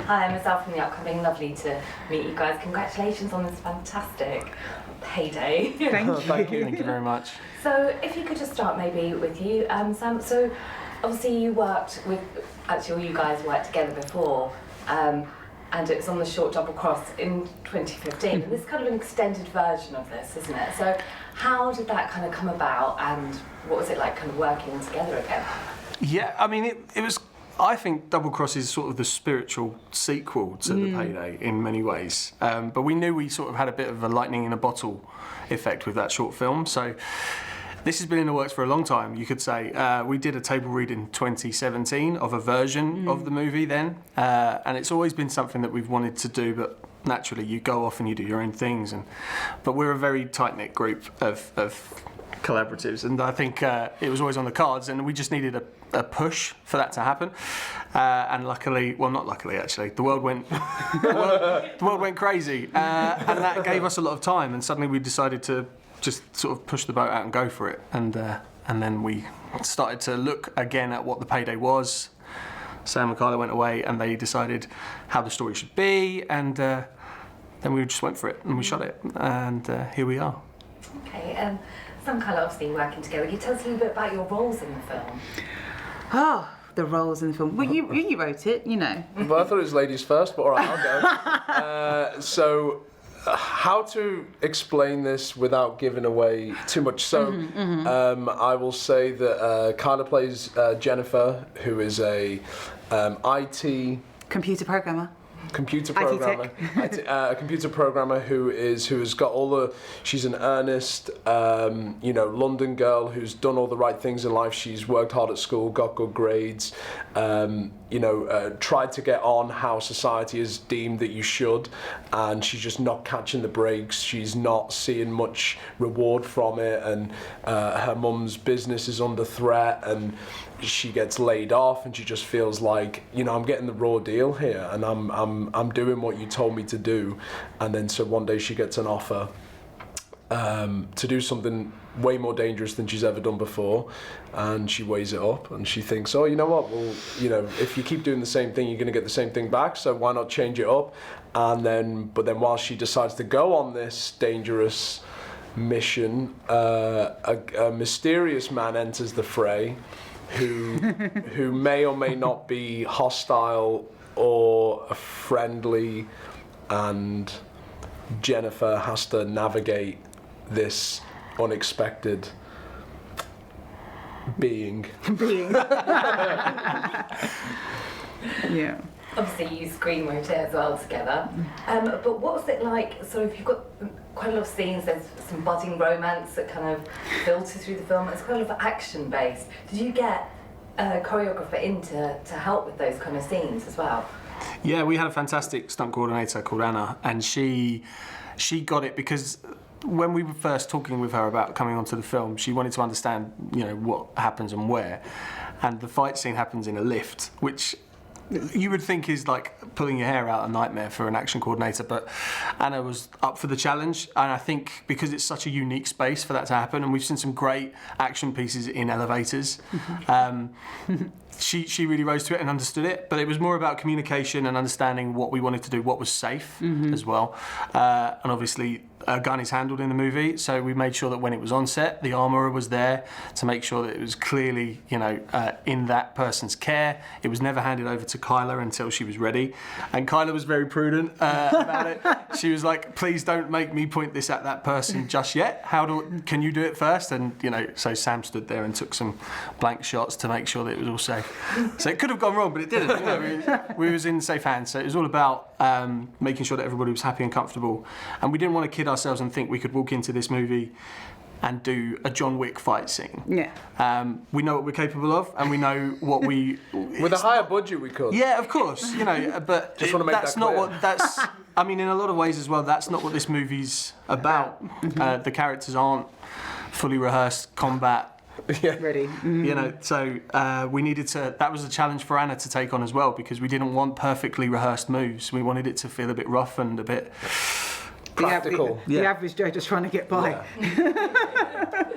Hi, I'm Ezelle from the upcoming. Lovely to meet you guys. Congratulations on this fantastic payday. Thank you. Thank you very much. So, if you could just start maybe with you, Sam. So, obviously you worked with, actually you guys worked together before, and it was on the short Double Cross in 2015. And this is kind of an extended version of this, isn't it? So, how did that kind of come about, and what was it like kind of working together again? Yeah, I mean, it was. I think Double Cross is sort of the spiritual sequel to the Payday in many ways. But we knew we sort of had a bit of a lightning in a bottle effect with that short film. So this has been in the works for a long time, you could say. We did a table read in 2017 of a version of the movie then. And it's always been something that we've wanted to do, but naturally you go off and you do your own things. But we're a very tight-knit group of collaboratives, and I think it was always on the cards, and we just needed a push for that to happen. And luckily, well, not luckily actually, the world went the world went crazy, and that gave us a lot of time. And suddenly we decided to just sort of push the boat out and go for it. And then we started to look again at what the Payday was. Sam and Kyla went away, and they decided how the story should be, and then we just went for it and we shot it, and here we are. Okay, Sam and Kyla obviously working together. Can you tell us a little bit about your roles in the film? Oh, the roles in the film. Well, you wrote it, you know. Well, I thought it was ladies first, but all right, I'll go. So, how to explain this without giving away too much? So, I will say that Kyla plays Jennifer, who is a IT Computer programmer. computer programmer, a computer programmer who has got all the. She's an earnest, London girl who's done all the right things in life. She's worked hard at school, got good grades, tried to get on how society has deemed that you should, and she's just not catching the breaks. She's not seeing much reward from it, and her mum's business is under threat, and she gets laid off, and she just feels like, I'm getting the raw deal here, and I'm doing what you told me to do. And then so one day she gets an offer to do something way more dangerous than she's ever done before, and she weighs it up, and she thinks, oh, you know what, well, if you keep doing the same thing, you're going to get the same thing back, so why not change it up? But then while she decides to go on this dangerous mission, a mysterious man enters the fray, who may or may not be hostile or friendly, and Jennifer has to navigate this unexpected being. Yeah. Obviously you screen wrote it as well together, but what was it like, sort of, you've got quite a lot of scenes, there's some budding romance that kind of filter through the film, it's quite a lot of action based. Did you get a choreographer in to help with those kind of scenes as well? Yeah, we had a fantastic stunt coordinator called Anna, and she got it because when we were first talking with her about coming onto the film, she wanted to understand, what happens and where. And the fight scene happens in a lift, which you would think is like pulling your hair out, a nightmare for an action coordinator, but Anna was up for the challenge, and I think because it's such a unique space for that to happen, and we've seen some great action pieces in elevators, she really rose to it and understood it, but it was more about communication and understanding what we wanted to do, what was safe as well, and obviously a gun is handled in the movie, so we made sure that when it was on set, the armourer was there to make sure that it was clearly, in that person's care. It was never handed over to Kyla until she was ready, and Kyla was very prudent about it. She was like, please don't make me point this at that person just yet. Can you do it first? And, so Sam stood there and took some blank shots to make sure that it was all safe. So it could have gone wrong, but it didn't. We was in safe hands, so it was all about making sure that everybody was happy and comfortable, and we didn't want to kid ourselves and think we could walk into this movie and do a John Wick fight scene. Yeah. We know what we're capable of, and we know what we. With a higher budget, we could. Yeah, of course. But just want to make that's that not clear. what. That's. I mean, in a lot of ways as well, that's not what this movie's about. The characters aren't fully rehearsed combat. Yeah. Ready. So we needed to. That was a challenge for Anna to take on as well, because we didn't want perfectly rehearsed moves. We wanted it to feel a bit rough and a bit practical. The average Joe just trying to get by. Yeah.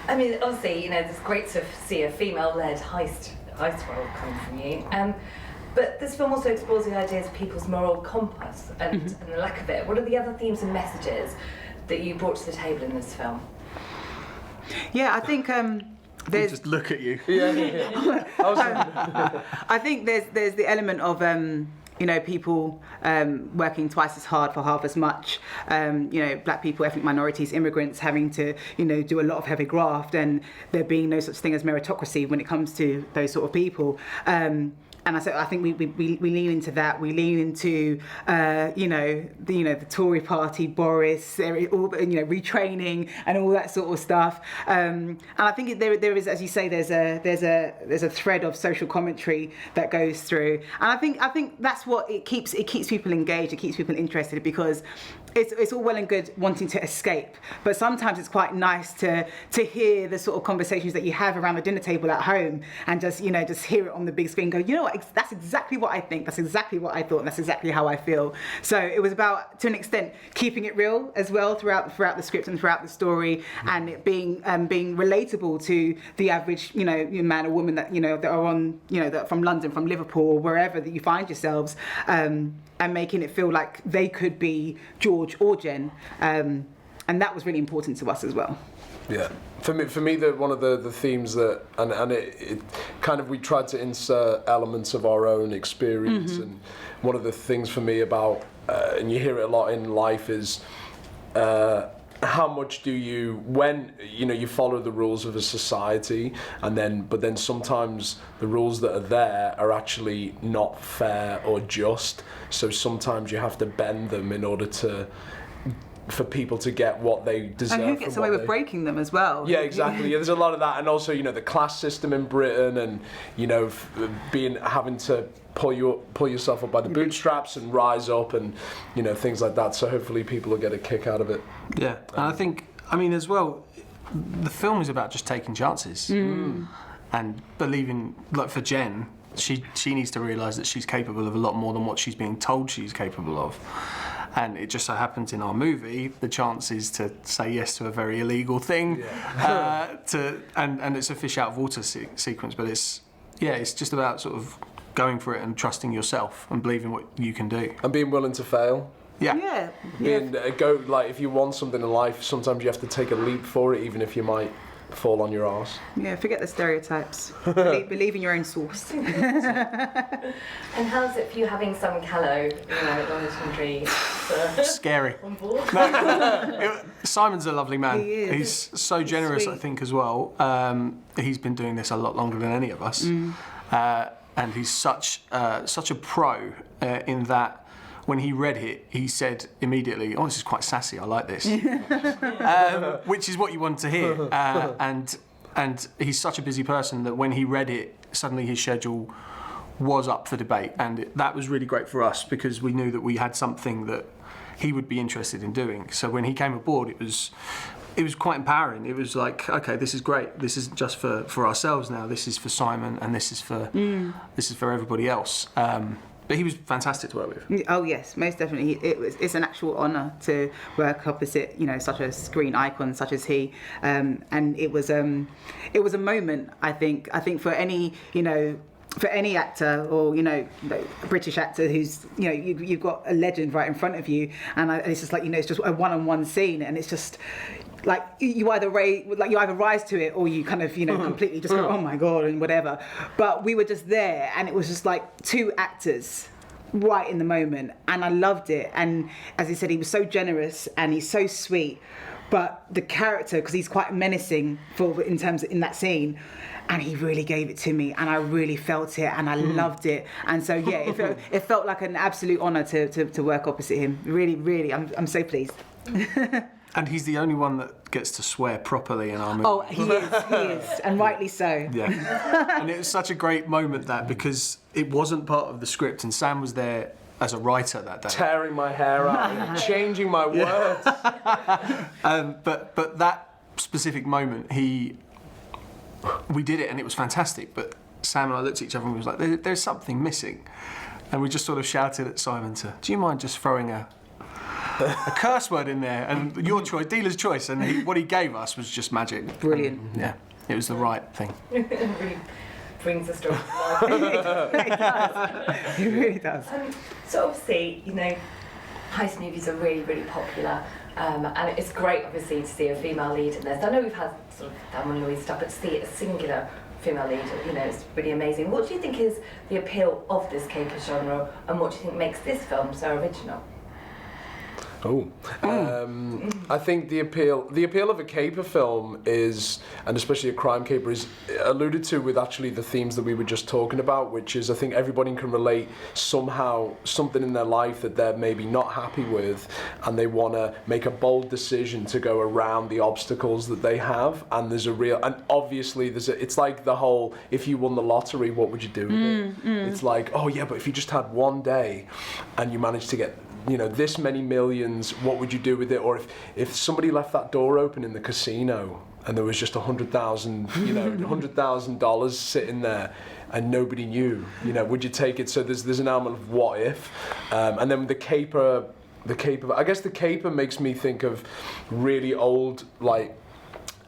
I mean, obviously, it's great to see a female-led heist role come from you. But this film also explores the ideas of people's moral compass and the lack of it. What are the other themes and messages that you brought to the table in this film? Yeah, I think there's. Just look at you. I think there's the element of people working twice as hard for half as much. Black people, ethnic minorities, immigrants having to do a lot of heavy graft, and there being no such thing as meritocracy when it comes to those sort of people. And I think we lean into that. We lean into the Tory party, Boris, all retraining and all that sort of stuff. And I think there is, as you say, there's a thread of social commentary that goes through. And I think that's what it keeps people engaged. It keeps people interested, because it's all well and good wanting to escape, but sometimes it's quite nice to hear the sort of conversations that you have around the dinner table at home, and just hear it on the big screen. Go, you know what? That's exactly what I think. That's exactly what I thought. And that's exactly how I feel. So it was about, to an extent, keeping it real as well throughout the script and throughout the story, and it being relatable to the average man or woman that that are on that from London, from Liverpool, or wherever that you find yourselves. And making it feel like they could be George or Jen, and that was really important to us as well. Yeah, for me, one of the themes that, and it kind of, we tried to insert elements of our own experience, and one of the things for me about, and you hear it a lot in life, is how much do you, when you follow the rules of a society, but then sometimes the rules that are there are actually not fair or just, so sometimes you have to bend them in order for people to get what they deserve. And who gets away with breaking them as well? Yeah, exactly. Yeah, there's a lot of that, and also the class system in Britain, and having to pull yourself up by the bootstraps and rise up, and things like that. So hopefully people will get a kick out of it. Yeah, and I think, as well, the film is about just taking chances and believing. Like for Jen, she needs to realise that she's capable of a lot more than what she's being told she's capable of. And it just so happens in our movie, the chance is to say yes to a very illegal thing, and it's a fish out of water sequence. But it's just about sort of going for it and trusting yourself and believing what you can do and being willing to fail. Yeah. If you want something in life, sometimes you have to take a leap for it, even if you might fall on your arse. Yeah, forget the stereotypes. Believe in your own source. And how's it for you having some callow, Londonderry? Scary. On board? Simon's a lovely man. He is. He's so generous, Sweet. I think, as well. He's been doing this a lot longer than any of us, and he's such a pro in that. When he read it, he said immediately, "Oh, this is quite sassy. I like this," which is what you want to hear. And he's such a busy person that when he read it, suddenly his schedule was up for debate, and that was really great for us because we knew that we had something that he would be interested in doing. So when he came aboard, it was quite empowering. It was like, okay, this is great. This isn't just for ourselves now. This is for Simon, and this is for everybody else. But he was fantastic to work with. Oh yes, most definitely. It's an actual honour to work opposite, such a screen icon such as he. And it was a moment. I think for any for any actor or a British actor who's you've got a legend right in front of you, and it's just like it's just a one-on-one scene, and it's just. Like you either rise to it or you kind of completely just go, oh my god, and whatever. But we were just there, and it was just like two actors right in the moment, and I loved it. And as he said, he was so generous and he's so sweet, but the character, because he's quite menacing in that scene, and he really gave it to me, and I really felt it, and I loved it. And so yeah, it felt like an absolute honour to work opposite him. Really, really, I'm so pleased. And he's the only one that gets to swear properly in our movie. Oh, he is, and rightly so. Yeah. And it was such a great moment because it wasn't part of the script, and Sam was there as a writer that day. Tearing my hair out, changing my words. But that specific moment, we did it, and it was fantastic. But Sam and I looked at each other and we was like, there's something missing. And we just sort of shouted at Simon do you mind just throwing a curse word in there, and your choice, dealer's choice, and what he gave us was just magic. Brilliant. Yeah, it was the right thing. Really brings the story to life. It does. It really does. So obviously, you know, heist movies are really, really popular, and it's great, obviously, to see a female lead in this. I know we've had sort of Thelma and Louise stuff, but to see a singular female lead, you know, it's really amazing. What do you think is the appeal of this caper genre, and what do you think makes this film so original? I think the appeal of a caper film is, and especially a crime caper, is alluded to with actually the themes that we were just talking about, which is I think everybody can relate somehow something in their life that they're maybe not happy with, and they want to make a bold decision to go around the obstacles that they have. And there's a real, and obviously it's like the whole, if you won the lottery, what would you do with it? It's like, oh yeah, but if you just had one day and you managed to get, you know, this many millions, what would you do with it? Or if somebody left that door open in the casino and there was just $100,000, you know, $100,000 sitting there and nobody knew, you know, would you take it? So there's an element of what if, and then the caper, I guess the caper makes me think of really old, like,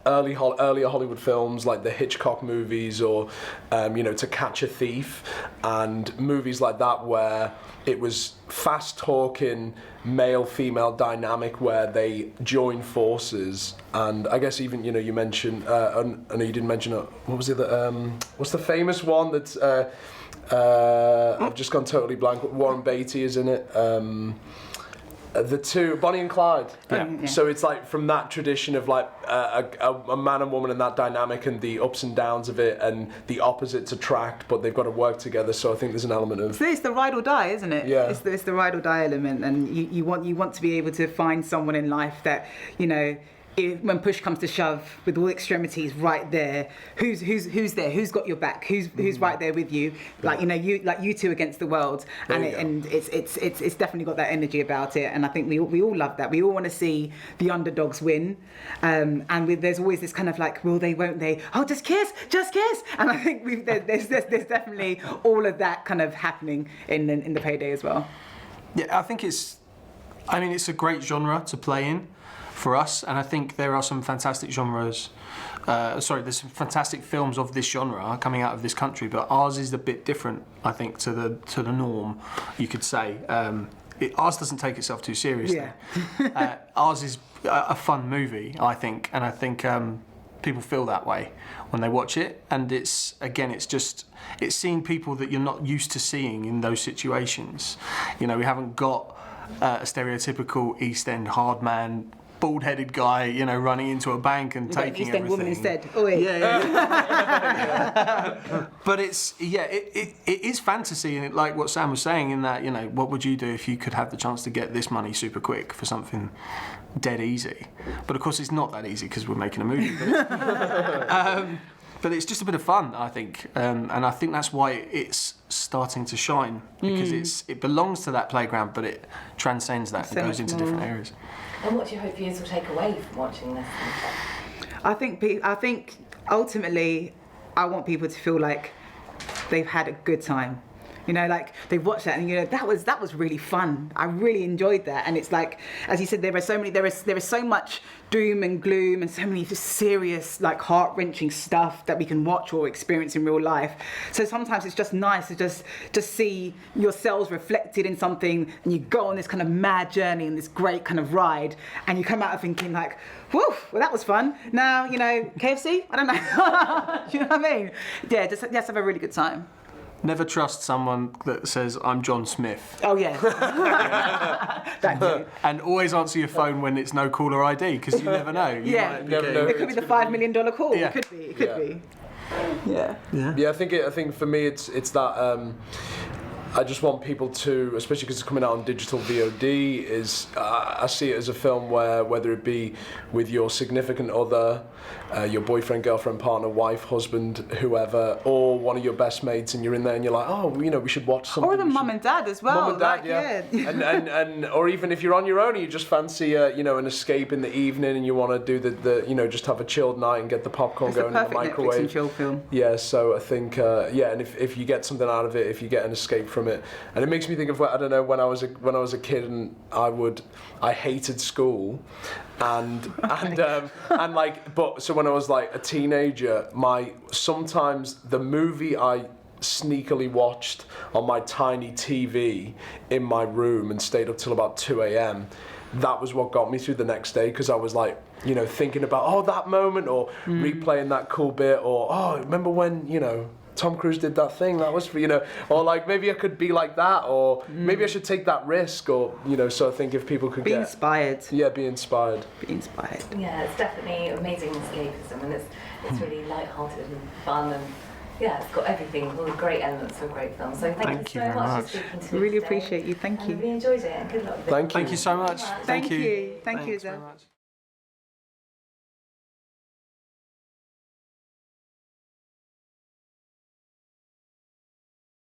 earlier Hollywood films like the Hitchcock movies, or you know, To Catch a Thief, and movies like that where it was fast talking male-female dynamic where they join forces. And I guess even, you know, you mentioned, I know you didn't mention it, what was it, what's the famous one that's, I've just gone totally blank, Warren Beatty is in it, the two, Bonnie and Clyde. Yeah. So it's like from that tradition of like a man and woman and that dynamic and the ups and downs of it, and the opposites attract, but they've got to work together. So I think there's an element of... So it's the ride or die, isn't it? Yeah. It's the ride or die element, and you want to be able to find someone in life that, you know, when push comes to shove, with all extremities right there, who's there? Who's got your back? Who's right there with you? Like, you know, you two against the world, and it's definitely got that energy about it. And I think we all love that. We all want to see the underdogs win, and there's always this kind of like, will they? Won't they? Oh, just kiss. And I think there's definitely all of that kind of happening in the Payday as well. Yeah, I think it's a great genre to play in for us, and I think there are some fantastic genres. There's some fantastic films of this genre coming out of this country, but ours is a bit different, I think, to the norm, you could say. Ours doesn't take itself too seriously. Yeah. Ours is a fun movie, I think, and I think people feel that way when they watch it. And it's seeing people that you're not used to seeing in those situations. You know, we haven't got a stereotypical East End hard man, bald-headed guy, you know, running into a bank and taking everything. Woman instead. Oh, yeah. But it is fantasy, and like what Sam was saying, in that, you know, what would you do if you could have the chance to get this money super quick for something dead easy? But of course, it's not that easy because we're making a movie. But it's just a bit of fun, I think, and I think that's why it's starting to shine, because it belongs to that playground, but it transcends that and goes into different areas. And what do you hope viewers will take away from watching this? I think ultimately, I want people to feel like they've had a good time. You know, like they've watched that and, you know, that was really fun. I really enjoyed that. And it's like, as you said, there is so much doom and gloom and so many just serious, like, heart-wrenching stuff that we can watch or experience in real life. So sometimes it's just nice to just see yourselves reflected in something, and you go on this kind of mad journey and this great kind of ride, and you come out of thinking like, whew, well, that was fun. Now, you know, KFC? I don't know. Do you know what I mean? Yeah, just have a really good time. Never trust someone that says, I'm John Smith. Oh, yeah. That too. And always answer your phone when it's no caller ID, because you never know. It could be the $5 million call. Yeah. It could be. Yeah. I think for me it's that I just want people to, especially because it's coming out on digital VOD, is I see it as a film where, whether it be with your significant other, your boyfriend, girlfriend, partner, wife, husband, whoever, or one of your best mates, and you're in there and you're like, oh, you know, we should watch something. Or even mum and dad as well. Mum and dad, and or even if you're on your own and you just fancy an escape in the evening and you want to do the just have a chilled night and get the popcorn going in the microwave. Netflix and chill film. Yeah, so I think and if you get something out of it, if you get an escape from from it. And it makes me think of, I don't know, when I was a kid and I hated school, and like, but so when I was like a teenager, sometimes the movie I sneakily watched on my tiny TV in my room and stayed up till about 2 a.m. That was what got me through the next day, because I was like, you know, thinking about that moment, or replaying that cool bit, or remember when, you know, Tom Cruise did that thing, that was for, you know, or like maybe I could be like that, or maybe I should take that risk, or, you know. So I think if people could be inspired. Yeah, be inspired. Be inspired. Yeah, it's definitely amazing escapism, and it's really light-hearted and fun, and yeah, it's got everything, all the great elements of a great film. So thank you so much for speaking to me Really today. appreciate you. Thank you. I really enjoyed it, and good luck with it. Thank you so much. Thank you. Thank you, Thanks very Ezelle. much.